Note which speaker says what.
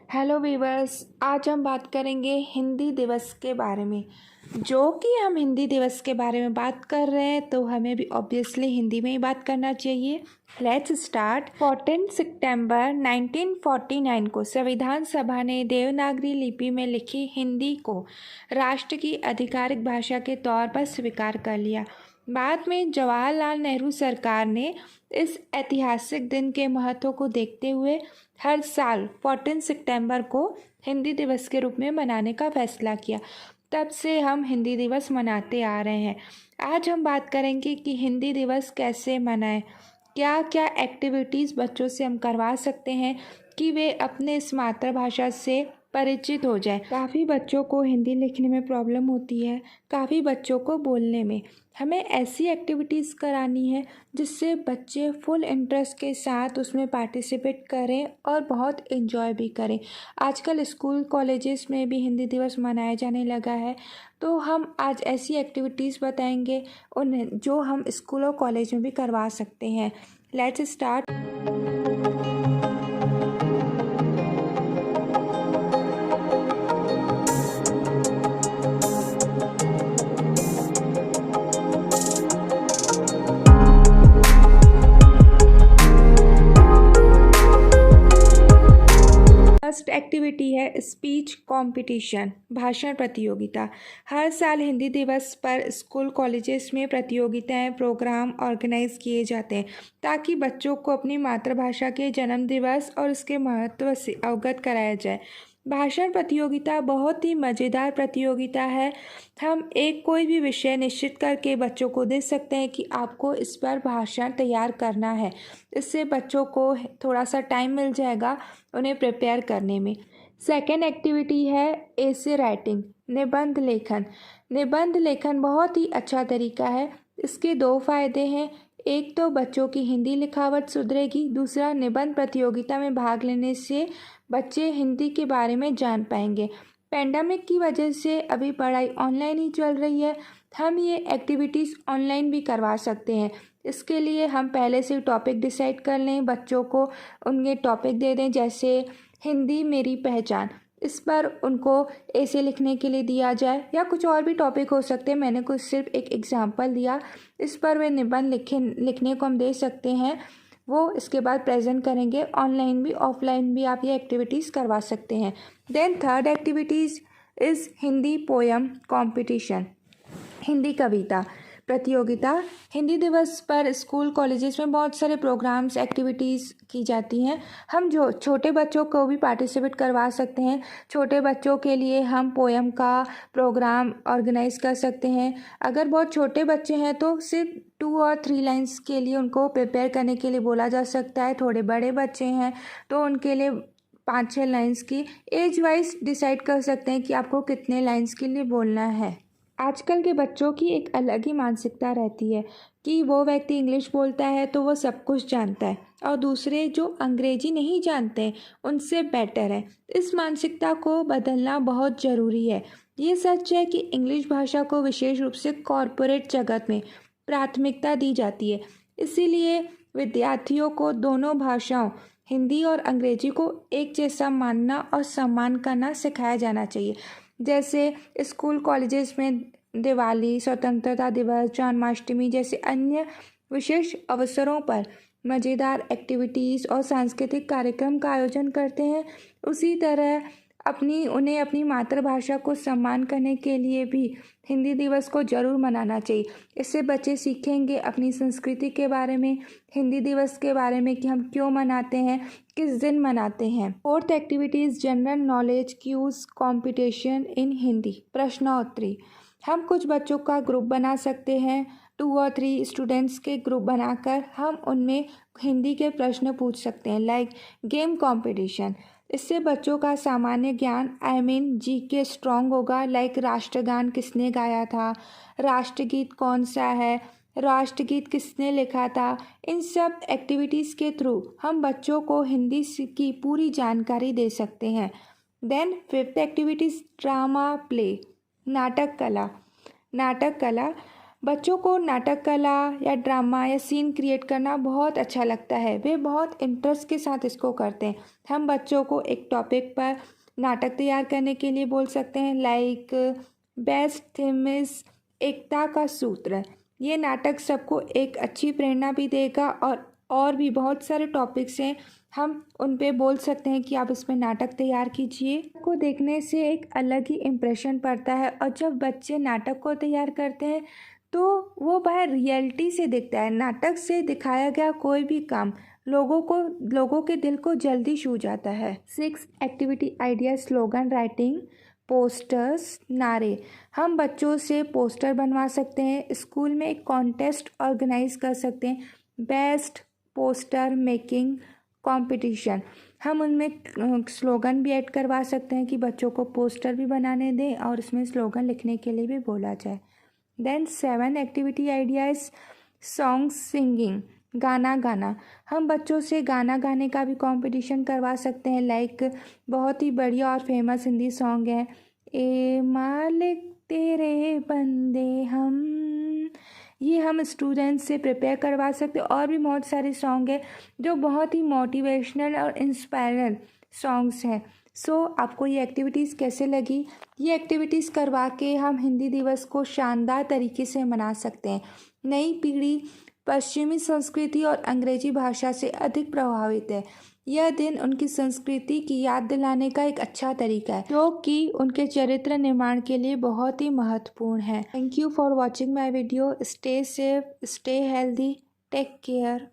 Speaker 1: Hello viewers, आज हम बात करेंगे हिंदी दिवस के बारे में। जो कि हम हिंदी दिवस के बारे में बात कर रहे हैं तो हमें भी ऑब्वियसली हिंदी में ही बात करना चाहिए। Let's start. 14 सितंबर 1949 को संविधान सभा ने देवनागरी लिपि में लिखी हिंदी को राष्ट्र की आधिकारिक भाषा के तौर पर स्वीकार कर लिया। बाद में जवाहरलाल नेहरू सरकार ने इस ऐतिहासिक दिन के महत्व को देखते हुए हर साल 14 सितंबर को हिंदी दिवस के रूप में मनाने का फैसला किया। तब से हम हिंदी दिवस मनाते आ रहे हैं। आज हम बात करेंगे कि हिंदी दिवस कैसे मनाएं, क्या क्या एक्टिविटीज़ बच्चों से हम करवा सकते हैं कि वे अपने इस मातृभाषा से परिचित हो जाए। काफ़ी बच्चों को हिंदी लिखने में प्रॉब्लम होती है, काफ़ी बच्चों को बोलने में। हमें ऐसी एक्टिविटीज़ करानी है जिससे बच्चे फुल इंटरेस्ट के साथ उसमें पार्टिसिपेट करें और बहुत एंजॉय भी करें। आजकल स्कूल कॉलेजेस में भी हिंदी दिवस मनाया जाने लगा है, तो हम आज ऐसी एक्टिविटीज़ बताएंगे उन्हें जो हम स्कूल और कॉलेज में भी करवा सकते हैं। Let's start. फर्स्ट एक्टिविटी है स्पीच कंपटीशन, भाषण प्रतियोगिता। हर साल हिंदी दिवस पर स्कूल कॉलेजेस में प्रतियोगिताएं प्रोग्राम ऑर्गेनाइज किए जाते हैं ताकि बच्चों को अपनी मातृभाषा के जन्म दिवस और उसके महत्व से अवगत कराया जाए। भाषण प्रतियोगिता बहुत ही मज़ेदार प्रतियोगिता है। हम कोई भी विषय निश्चित करके बच्चों को दे सकते हैं कि आपको इस पर भाषण तैयार करना है। इससे बच्चों को थोड़ा सा टाइम मिल जाएगा उन्हें प्रिपेयर करने में। सेकेंड एक्टिविटी है एसे राइटिंग, निबंध लेखन। निबंध लेखन बहुत ही अच्छा तरीका है। इसके दो फायदे हैं। एक तो बच्चों की हिंदी लिखावट सुधरेगी, दूसरा निबंध प्रतियोगिता में भाग लेने से बच्चे हिंदी के बारे में जान पाएंगे। पेंडेमिक की वजह से अभी पढ़ाई ऑनलाइन ही चल रही है, हम ये एक्टिविटीज़ ऑनलाइन भी करवा सकते हैं। इसके लिए हम पहले से टॉपिक डिसाइड कर लें, बच्चों को उनके टॉपिक दे दें, जैसे हिंदी मेरी पहचान। इस पर उनको ऐसे लिखने के लिए दिया जाए या कुछ और भी टॉपिक हो सकते हैं। मैंने कुछ सिर्फ एक एग्जांपल दिया, इस पर वे निबंध लिखने को हम दे सकते हैं। वो इसके बाद प्रेजेंट करेंगे। ऑनलाइन भी ऑफलाइन भी आप ये एक्टिविटीज़ करवा सकते हैं। Then third activities is Hindi poem competition, Hindi कविता प्रतियोगिता। हिंदी दिवस पर स्कूल कॉलेजेस में बहुत सारे प्रोग्राम्स एक्टिविटीज़ की जाती हैं। हम जो छोटे बच्चों को भी पार्टिसिपेट करवा सकते हैं। छोटे बच्चों के लिए हम पोएम का प्रोग्राम ऑर्गेनाइज कर सकते हैं। अगर बहुत छोटे बच्चे हैं तो सिर्फ 2 और 3 लाइन्स के लिए उनको प्रिपेयर करने के लिए बोला जा सकता है। थोड़े बड़े बच्चे हैं तो उनके लिए 5-6 लाइन्स की एज वाइज डिसाइड कर सकते हैं कि आपको कितने लाइन्स के लिए बोलना है। आजकल के बच्चों की एक अलग ही मानसिकता रहती है कि वो व्यक्ति इंग्लिश बोलता है तो वो सब कुछ जानता है और दूसरे जो अंग्रेजी नहीं जानते उनसे बेटर है। इस मानसिकता को बदलना बहुत ज़रूरी है। ये सच है कि इंग्लिश भाषा को विशेष रूप से कॉरपोरेट जगत में प्राथमिकता दी जाती है। इसीलिए विद्यार्थियों को दोनों भाषाओं हिंदी और अंग्रेजी को एक जैसा मानना और सम्मान करना सिखाया जाना चाहिए। जैसे स्कूल कॉलेजेस में दिवाली, स्वतंत्रता दिवस, जन्माष्टमी जैसे अन्य विशेष अवसरों पर मज़ेदार एक्टिविटीज़ और सांस्कृतिक कार्यक्रम का आयोजन करते हैं, उसी तरह उन्हें अपनी मातृभाषा को सम्मान करने के लिए भी हिंदी दिवस को ज़रूर मनाना चाहिए। इससे बच्चे सीखेंगे अपनी संस्कृति के बारे में, हिंदी दिवस के बारे में कि हम क्यों मनाते हैं, किस दिन मनाते हैं। Fourth activities general knowledge quiz competition in Hindi, प्रश्नोत्तरी। हम कुछ बच्चों का ग्रुप बना सकते हैं, 2 और 3 स्टूडेंट्स के ग्रुप बनाकर हम उनमें हिंदी के प्रश्न पूछ सकते हैं, लाइक गेम कंपटीशन। इससे बच्चों का सामान्य ज्ञान जीके स्ट्रॉन्ग होगा, लाइक राष्ट्रगान किसने गाया था, राष्ट्रगीत कौन सा है, राष्ट्रगीत किसने लिखा था। इन सब एक्टिविटीज़ के थ्रू हम बच्चों को हिंदी की पूरी जानकारी दे सकते हैं। Then fifth activities drama play, नाटक कला। नाटक कला बच्चों को नाटक कला या ड्रामा या सीन क्रिएट करना बहुत अच्छा लगता है, वे बहुत इंटरेस्ट के साथ इसको करते हैं। हम बच्चों को एक टॉपिक पर नाटक तैयार करने के लिए बोल सकते हैं, लाइक बेस्ट थीम इज एकता का सूत्र। ये नाटक सबको एक अच्छी प्रेरणा भी देगा और भी बहुत सारे टॉपिक्स हैं, हम उन पे बोल सकते हैं कि आप इसमें नाटक तैयार कीजिए। को देखने से एक अलग ही इम्प्रेशन पड़ता है और जब बच्चे नाटक को तैयार करते हैं तो वो वह रियलिटी से दिखता है। नाटक से दिखाया गया कोई भी काम लोगों के दिल को जल्दी छू जाता है। 6 activity idea slogan writing, posters, नारे। हम बच्चों से पोस्टर बनवा सकते हैं, स्कूल में एक कॉन्टेस्ट ऑर्गेनाइज कर सकते हैं, बेस्ट पोस्टर मेकिंग कंपटीशन। हम उनमें स्लोगन भी ऐड करवा सकते हैं कि बच्चों को पोस्टर भी बनाने दें और इसमें स्लोगन लिखने के लिए भी बोला जाए। Then 7 activity ideas song singing, गाना गाना। हम बच्चों से गाना गाने का भी कंपटीशन करवा सकते हैं, लाइक बहुत ही बढ़िया और फेमस हिंदी सॉन्ग है, ए मालिक तेरे बंदे हम। ये हम स्टूडेंट्स से प्रिपेयर करवा सकते हैं। और भी बहुत सारे सॉन्ग हैं जो बहुत ही मोटिवेशनल और इंस्पायरल सॉन्ग्स हैं। आपको ये एक्टिविटीज़ कैसे लगी? ये एक्टिविटीज़ करवा के हम हिंदी दिवस को शानदार तरीके से मना सकते हैं। नई पीढ़ी पश्चिमी संस्कृति और अंग्रेजी भाषा से अधिक प्रभावित है। यह दिन उनकी संस्कृति की याद दिलाने का एक अच्छा तरीका है, जो कि उनके चरित्र निर्माण के लिए बहुत ही महत्वपूर्ण है। Thank you for watching my video. Stay safe, stay healthy, take care.